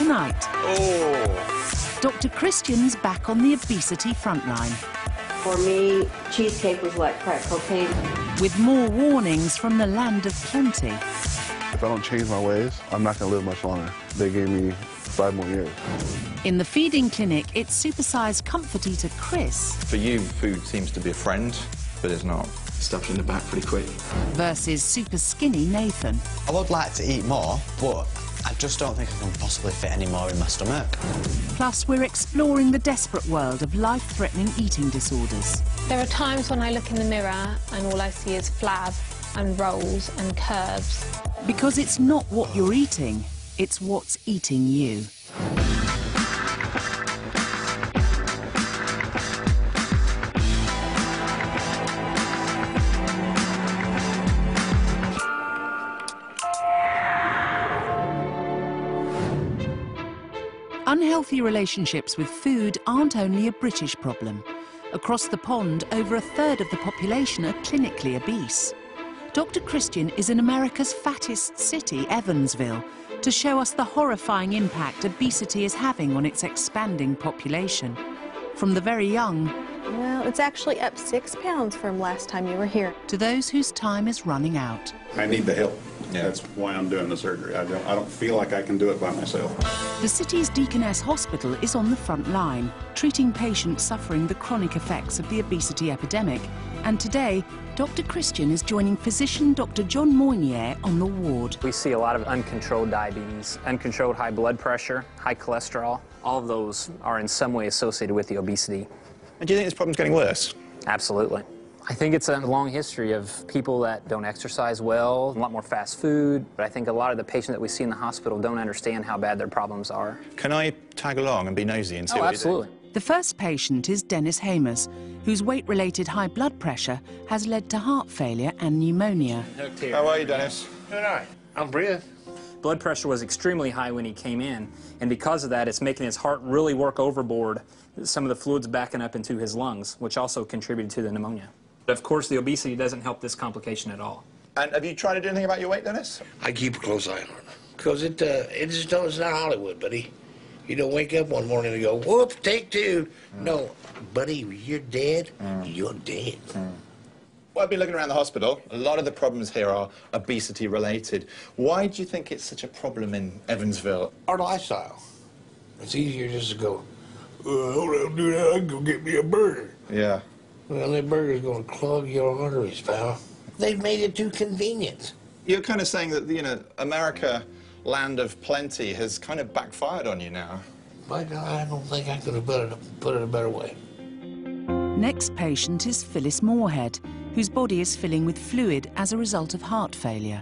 tonight. Oh. Dr. Christian's back on the obesity frontline. For me, cheesecake was like crack cocaine. With more warnings from the land of plenty. If I don't change my ways, I'm not going to live much longer. They gave me 5 more years. In the feeding clinic, it's Supersize comfort eater Chris. For you, food seems to be a friend, but it's not. Stuff you in the back pretty quick. Versus Superskinny Nathan. I would like to eat more, but I just don't think I can possibly fit any more in my stomach. Plus, we're exploring the desperate world of life-threatening eating disorders. There are times when I look in the mirror and all I see is flab and rolls and curves. Because it's not what you're eating, it's what's eating you. Unhealthy relationships with food aren't only a British problem. Across the pond, over a third of the population are clinically obese. Dr. Christian is in America's fattest city, Evansville, to show us the horrifying impact obesity is having on its expanding population. From the very young... Well, it's actually up 6 pounds from last time you were here. ...to those whose time is running out. I need the help. Yeah. That's why I'm doing the surgery. I don't feel like I can do it by myself. The city's Deaconess Hospital is on the front line, treating patients suffering the chronic effects of the obesity epidemic. And today, Dr. Christian is joining physician Dr. John Moynier on the ward. We see a lot of uncontrolled diabetes, uncontrolled high blood pressure, high cholesterol. All of those are in some way associated with the obesity. And do you think this problem's getting worse? Absolutely. I think it's a long history of people that don't exercise well, a lot more fast food. But I think a lot of the patients that we see in the hospital don't understand how bad their problems are. Can I tag along and be nosy and see what absolutely. you do? The first patient is Dennis Hamers, whose weight-related high blood pressure has led to heart failure and pneumonia. How are you, Dennis? Good night. I'm breathing. Blood pressure was extremely high when he came in, and because of that, it's making his heart really work overboard. Some of the fluids backing up into his lungs, which also contributed to the pneumonia. But of course, the obesity doesn't help this complication at all. And have you tried to do anything about your weight, Dennis? I keep a close eye on it. Because it's not Hollywood, buddy. You don't wake up one morning and go, whoops, take 2. No, buddy, you're dead. You're dead. Well, I've been looking around the hospital. A lot of the problems here are obesity-related. Why do you think it's such a problem in Evansville? Our lifestyle. It's easier just to go, hold on, do that, I can go get me a burger. Yeah. Well, that burger's going to clog your arteries, pal. They've made it too convenient. You're kind of saying that, you know, America, land of plenty, has kind of backfired on you now. But I don't think I could have put it a better way. Next patient is Phyllis Moorhead, whose body is filling with fluid as a result of heart failure.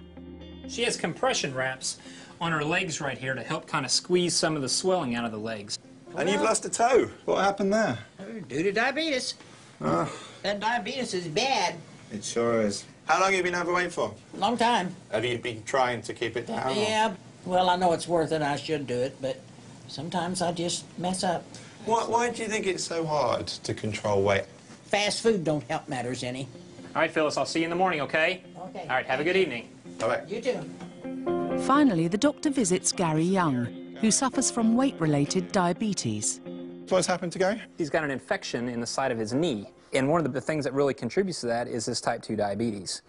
She has compression wraps on her legs right here to help kind of squeeze some of the swelling out of the legs. And you've lost a toe. What happened there? Due to diabetes. That diabetes is bad. It sure is. How long have you been overweight for? Long time. Have you been trying to keep it down? Yeah. Well, I know it's worth it. I should do it, but sometimes I just mess up. Why do you think it's so hard to control weight? Fast food don't help matters any. All right, Phyllis, I'll see you in the morning, okay? Okay. All right, have a good evening. Bye-bye. You too. Finally, the doctor visits Gary Young, who suffers from weight-related diabetes. What's happened to Gary? He's got an infection in the side of his knee, and one of the things that really contributes to that is his type 2 diabetes.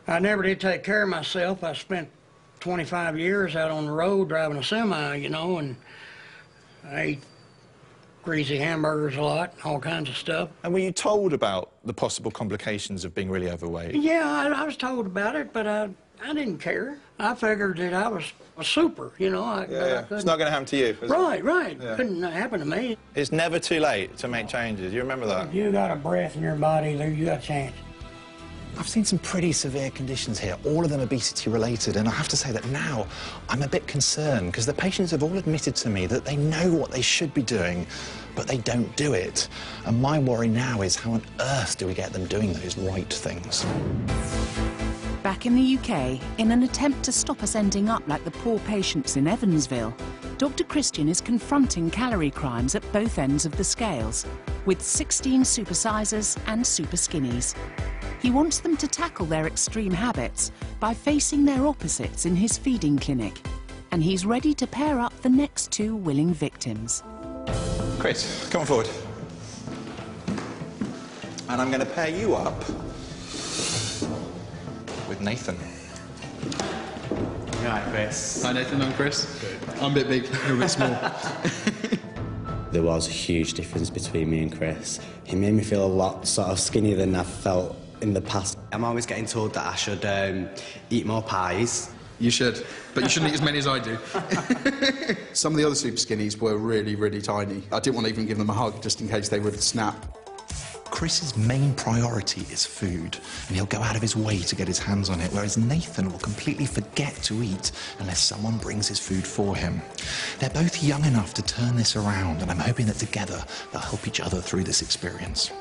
I never did take care of myself. I spent 25 years out on the road driving a semi, you know, and I ate greasy hamburgers a lot, all kinds of stuff. And were you told about the possible complications of being really overweight? Yeah, I was told about it, but I didn't care. I figured that I was a super, you know. It's not going to happen to you, is it? Right. Yeah. Couldn't happen to me. It's never too late to make changes. You remember that? If you got a breath in your body, you got a chance. I've seen some pretty severe conditions here, all of them obesity-related, and I have to say that now I'm a bit concerned because the patients have all admitted to me that they know what they should be doing, but they don't do it. And my worry now is how on earth do we get them doing those right things? Back in the UK, in an attempt to stop us ending up like the poor patients in Evansville, Dr. Christian is confronting calorie crimes at both ends of the scales, with 16 supersizers and superskinnies. He wants them to tackle their extreme habits by facing their opposites in his feeding clinic. And he's ready to pair up the next two willing victims. Chris, come on forward. And I'm going to pair you up with Nathan. Right, Chris. Hi, Nathan. I'm Chris. I'm a bit big, you're a bit small. There was a huge difference between me and Chris. He made me feel a lot sort of skinnier than I've felt in the past. I'm always getting told that I should eat more pies. You should, but you shouldn't eat as many as I do. Some of the other super skinnies were really, really tiny. I didn't want to even give them a hug just in case they would snap. Chris's main priority is food, and he'll go out of his way to get his hands on it, whereas Nathan will completely forget to eat unless someone brings his food for him. They're both young enough to turn this around, and I'm hoping that together they'll help each other through this experience.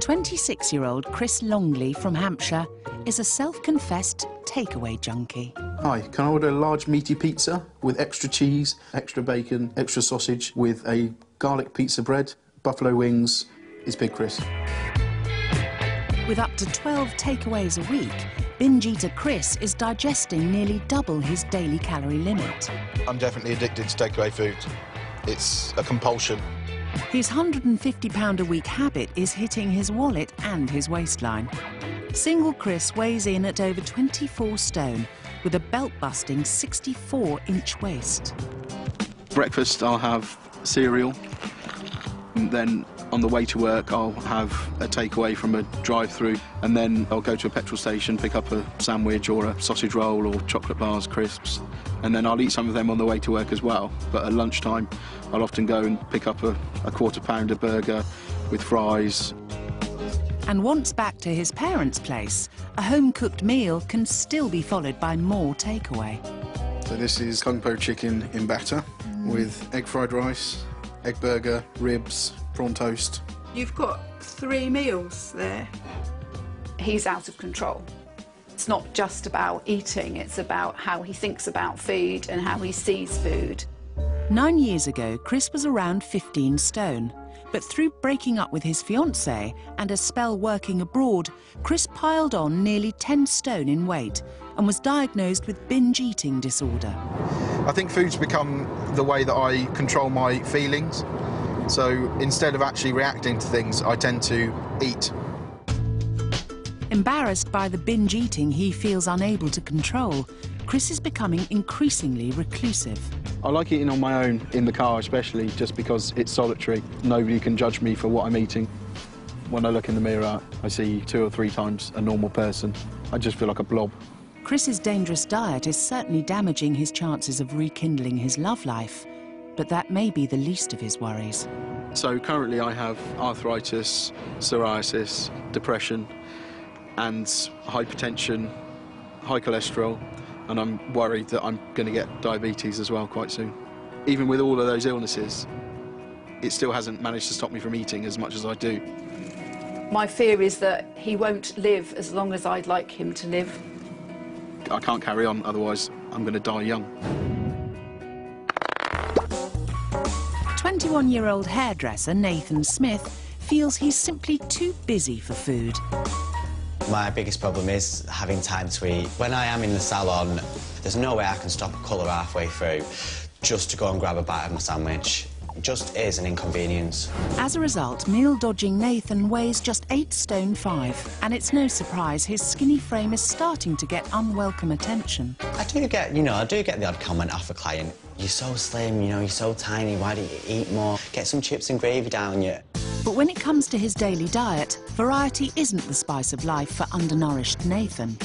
26-year-old Chris Longley from Hampshire is a self-confessed takeaway junkie. Hi, can I order a large meaty pizza with extra cheese, extra bacon, extra sausage, with a garlic pizza bread, buffalo wings? It's Big Chris. With up to 12 takeaways a week, binge eater Chris is digesting nearly double his daily calorie limit. I'm definitely addicted to takeaway food. It's a compulsion. His £150-a-week habit is hitting his wallet and his waistline. Single Chris weighs in at over 24 stone, with a belt-busting 64-inch waist. Breakfast, I'll have cereal. And then on the way to work, I'll have a takeaway from a drive-through. And then I'll go to a petrol station, pick up a sandwich or a sausage roll or chocolate bars, crisps. And then I'll eat some of them on the way to work as well. But at lunchtime, I'll often go and pick up a quarter-pounder burger with fries. And once back to his parents' place, a home-cooked meal can still be followed by more takeaway. So this is kung po chicken in batter with egg fried rice, egg burger, ribs, prawn toast. You've got 3 meals there. He's out of control. It's not just about eating, it's about how he thinks about food and how he sees food. 9 years ago, Chris was around 15 stone. But through breaking up with his fiancée and a spell working abroad, Chris piled on nearly 10 stone in weight and was diagnosed with binge eating disorder. I think food's become the way that I control my feelings. So instead of actually reacting to things, I tend to eat. Embarrassed by the binge eating he feels unable to control, Chris is becoming increasingly reclusive. I like eating on my own, in the car especially, just because it's solitary. Nobody can judge me for what I'm eating. When I look in the mirror, I see 2 or 3 times a normal person. I just feel like a blob. Chris's dangerous diet is certainly damaging his chances of rekindling his love life, but that may be the least of his worries. So currently I have arthritis, psoriasis, depression, and hypertension, high cholesterol, and I'm worried that I'm going to get diabetes as well quite soon. Even with all of those illnesses, it still hasn't managed to stop me from eating as much as I do. My fear is that he won't live as long as I'd like him to live. I can't carry on, otherwise I'm going to die young. 21-year-old hairdresser Nathan Smith feels he's simply too busy for food. My biggest problem is having time to eat. When I am in the salon, there's no way I can stop a colour halfway through just to go and grab a bite of my sandwich. It just is an inconvenience. As a result, meal-dodging Nathan weighs just 8 stone 5, and it's no surprise his skinny frame is starting to get unwelcome attention. I do get the odd comment off a client. You're so slim, you're so tiny, why don't you eat more? Get some chips and gravy down you. But when it comes to his daily diet, variety isn't the spice of life for undernourished Nathan.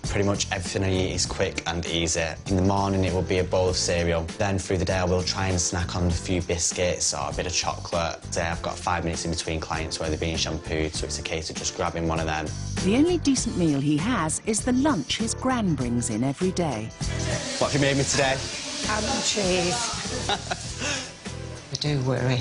Pretty much everything I eat is quick and easy. In the morning it will be a bowl of cereal. Then through the day I will try and snack on a few biscuits or a bit of chocolate. Say I've got 5 minutes in between clients where they're being shampooed, so it's a case of just grabbing one of them. The only decent meal he has is the lunch his gran brings in every day. What have you made me today? Ham and cheese. I do worry.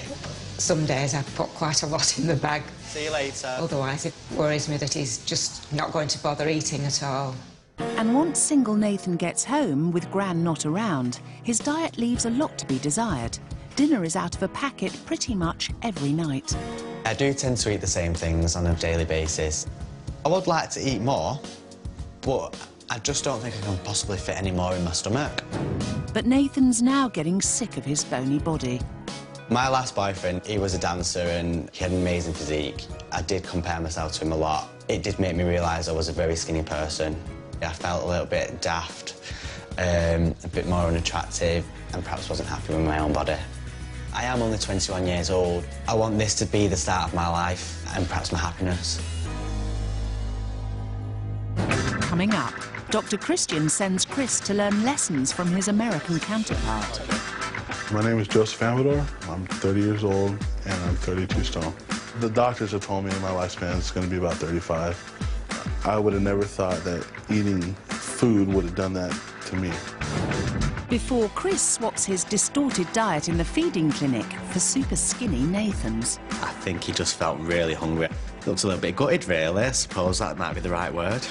Some days I put quite a lot in the bag. See you later. Otherwise it worries me that he's just not going to bother eating at all. And once single Nathan gets home, with Gran not around, his diet leaves a lot to be desired. Dinner is out of a packet pretty much every night. I do tend to eat the same things on a daily basis. I would like to eat more, but I just don't think I can possibly fit any more in my stomach. But Nathan's now getting sick of his bony body. My last boyfriend, he was a dancer and he had an amazing physique. I did compare myself to him a lot. It did make me realise I was a very skinny person. I felt a little bit daft, a bit more unattractive, and perhaps wasn't happy with my own body. I am only 21 years old. I want this to be the start of my life and perhaps my happiness. Coming up, Dr. Christian sends Chris to learn lessons from his American counterpart. My name is Joseph Amador. I'm 30 years old and I'm 32 stone. The doctors have told me my lifespan is going to be about 35. I would have never thought that eating food would have done that to me. Before Chris swaps his distorted diet in the feeding clinic for super skinny Nathan's. I think he just felt really hungry. Looks a little bit gutted, really. I suppose that might be the right word.